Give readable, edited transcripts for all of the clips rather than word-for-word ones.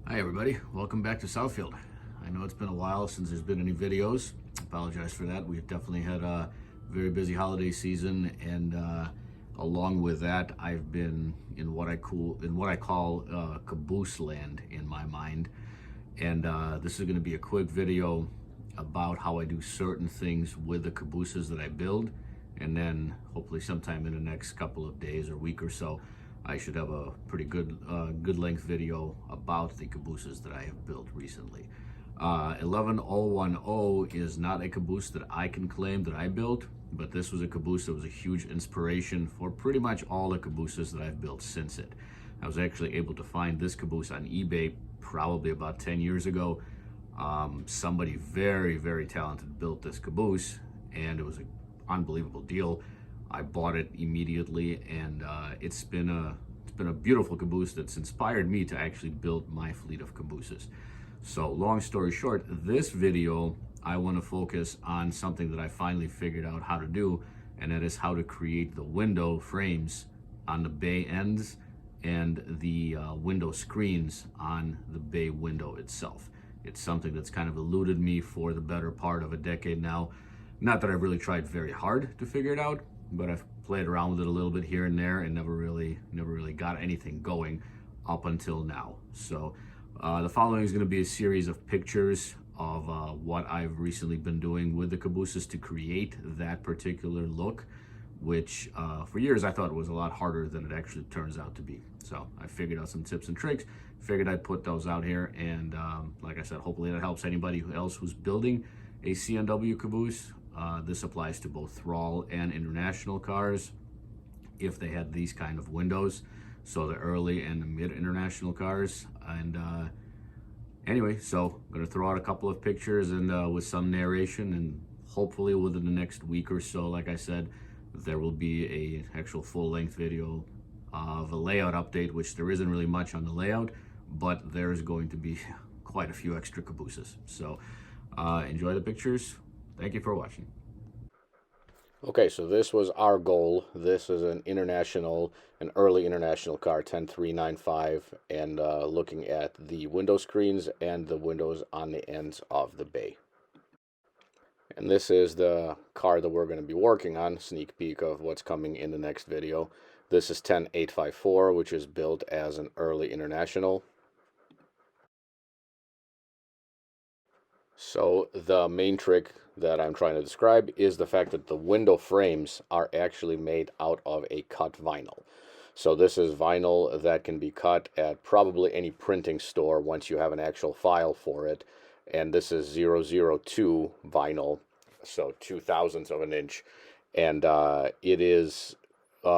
Hi everybody, welcome back to Southfield. I know it's been a while since there's been any videos. I apologize for that. We've definitely had a very busy holiday season, and along with that, I've been in what I call caboose land in my mind. And this is going to be a quick video about how I do certain things with the cabooses that I build, and then hopefully sometime in the next couple of days or week or so I should have a pretty good length video about the cabooses that I have built recently. 11010 is not a caboose that I can claim that I built, but this was a caboose that was a huge inspiration for pretty much all the cabooses that I've built since it. I was actually able to find this caboose on eBay probably about 10 years ago. Somebody very, very talented built this caboose, and it was an unbelievable deal. I bought it immediately, and it's been a beautiful caboose that's inspired me to actually build my fleet of cabooses. So long story short, this video I want to focus on something that I finally figured out how to do, and that is how to create the window frames on the bay ends and the window screens on the bay window itself. It's something that's kind of eluded me for the better part of a decade now. Not that I've really tried very hard to figure it out, but I've played around with it a little bit here and there and never really got anything going up until now. So the following is going to be a series of pictures of what I've recently been doing with the cabooses to create that particular look, which for years I thought was a lot harder than it actually turns out to be. So I figured out some tips and tricks, figured I'd put those out here, and like I said, hopefully that helps anybody else who's building a C&W caboose. This applies to both thrall and international cars if they had these kind of windows, so the early and the mid international cars. And anyway, so I'm going to throw out a couple of pictures and with some narration, and hopefully within the next week or so, like I said, there will be a actual full-length video of a layout update, which there isn't really much on the layout, but there's going to be quite a few extra cabooses. So enjoy the pictures. Thank you for watching. Okay, so this was our goal. This is an early international car, 10395, and looking at the window screens and the windows on the ends of the bay. And this is the car that we're going to be working on, sneak peek of what's coming in the next video. This is 10854, which is built as an early international. So the main trick that I'm trying to describe is the fact that the window frames are actually made out of a cut vinyl. So this is vinyl that can be cut at probably any printing store once you have an actual file for it. And this is 002 vinyl, so 2/1000 of an inch. And it is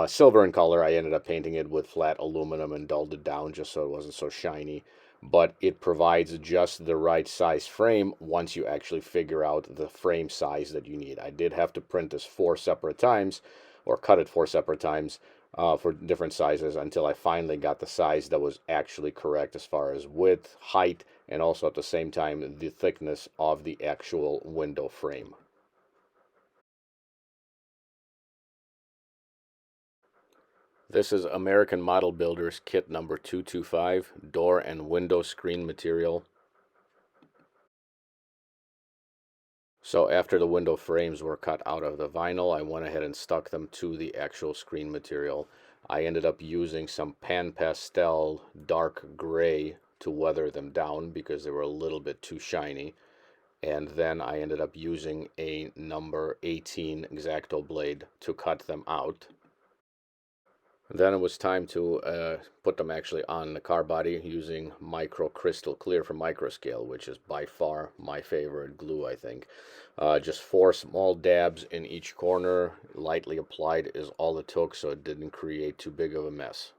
silver in color. I ended up painting it with flat aluminum and dulled it down just so it wasn't so shiny. But it provides just the right size frame once you actually figure out the frame size that you need. I did have to print this 4 separate times, or cut it 4 separate times for different sizes, until I finally got the size that was actually correct as far as width, height, and also at the same time the thickness of the actual window frame. This is American Model Builders kit number 225, door and window screen material. So after the window frames were cut out of the vinyl, I went ahead and stuck them to the actual screen material. I ended up using some pan pastel dark gray to weather them down because they were a little bit too shiny. And then I ended up using a number 18 X-Acto blade to cut them out. Then it was time to put them actually on the car body using micro crystal clear from Microscale, which is by far my favorite glue, I think. Just 4 small dabs in each corner, lightly applied is all it took, so it didn't create too big of a mess.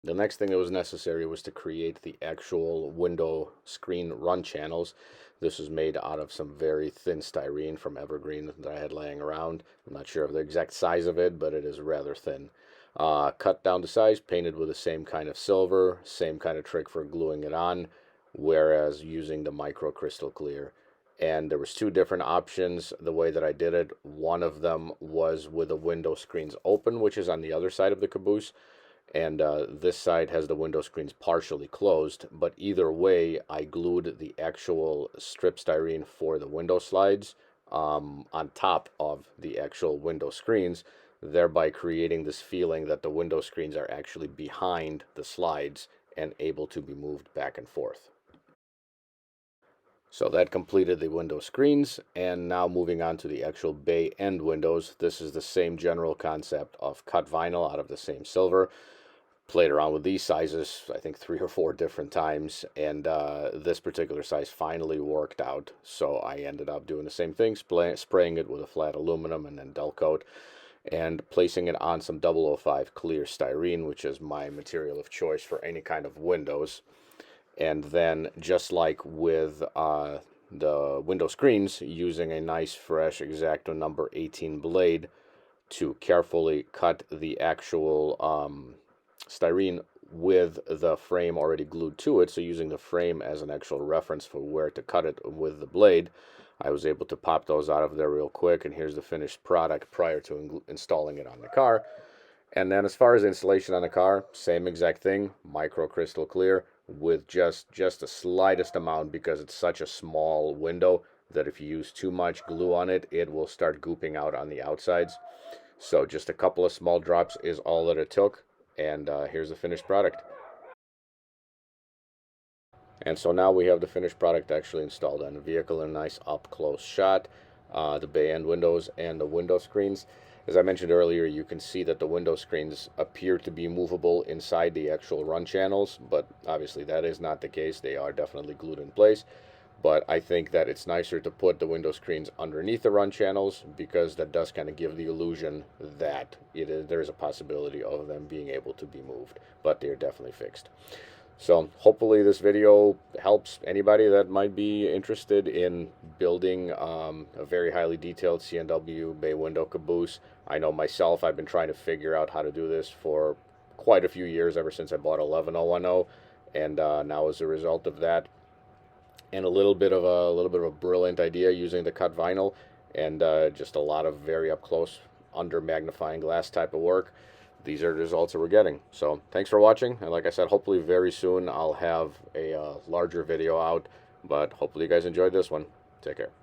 The next thing that was necessary was to create the actual window screen run channels. This was made out of some very thin styrene from Evergreen that I had laying around. I'm not sure of the exact size of it, but it is rather thin. Cut down to size, painted with the same kind of silver, same kind of trick for gluing it on, whereas using the micro crystal clear. And there was 2 different options the way that I did it. One of them was with the window screens open, which is on the other side of the caboose. and this side has the window screens partially closed. But either way, I glued the actual strip styrene for the window slides on top of the actual window screens, thereby creating this feeling that the window screens are actually behind the slides and able to be moved back and forth. So that completed the window screens, and now moving on to the actual bay end windows. This is the same general concept of cut vinyl out of the same silver. Played around with these sizes, I think 3 or 4 different times, and this particular size finally worked out. So I ended up doing the same thing, spraying it with a flat aluminum and then dull coat, and placing it on some 005 clear styrene, which is my material of choice for any kind of windows. And then, just like with the window screens, using a nice fresh X-Acto number 18 blade to carefully cut the actual styrene with the frame already glued to it. So using the frame as an actual reference for where to cut it with the blade, I was able to pop those out of there real quick. And here's the finished product prior to installing it on the car. And then as far as installation on the car, same exact thing, micro crystal clear with just the slightest amount, because it's such a small window that if you use too much glue on it, it will start gooping out on the outsides. So just a couple of small drops is all that it took, and here's the finished product. And so now we have the finished product actually installed on the vehicle in a nice up-close shot. The bay end windows and the window screens. As I mentioned earlier, you can see that the window screens appear to be movable inside the actual run channels, but obviously that is not the case. They are definitely glued in place. But I think that it's nicer to put the window screens underneath the run channels, because that does kind of give the illusion that there is a possibility of them being able to be moved, but they're definitely fixed. So hopefully this video helps anybody that might be interested in building a very highly detailed CNW Bay Window Caboose. I know myself, I've been trying to figure out how to do this for quite a few years, ever since I bought 11010, and now as a result of that, and a little bit of a brilliant idea using the cut vinyl, and just a lot of very up close under magnifying glass type of work, these are the results that we're getting. So thanks for watching, and like I said, hopefully very soon I'll have a larger video out, but hopefully you guys enjoyed this one. Take care.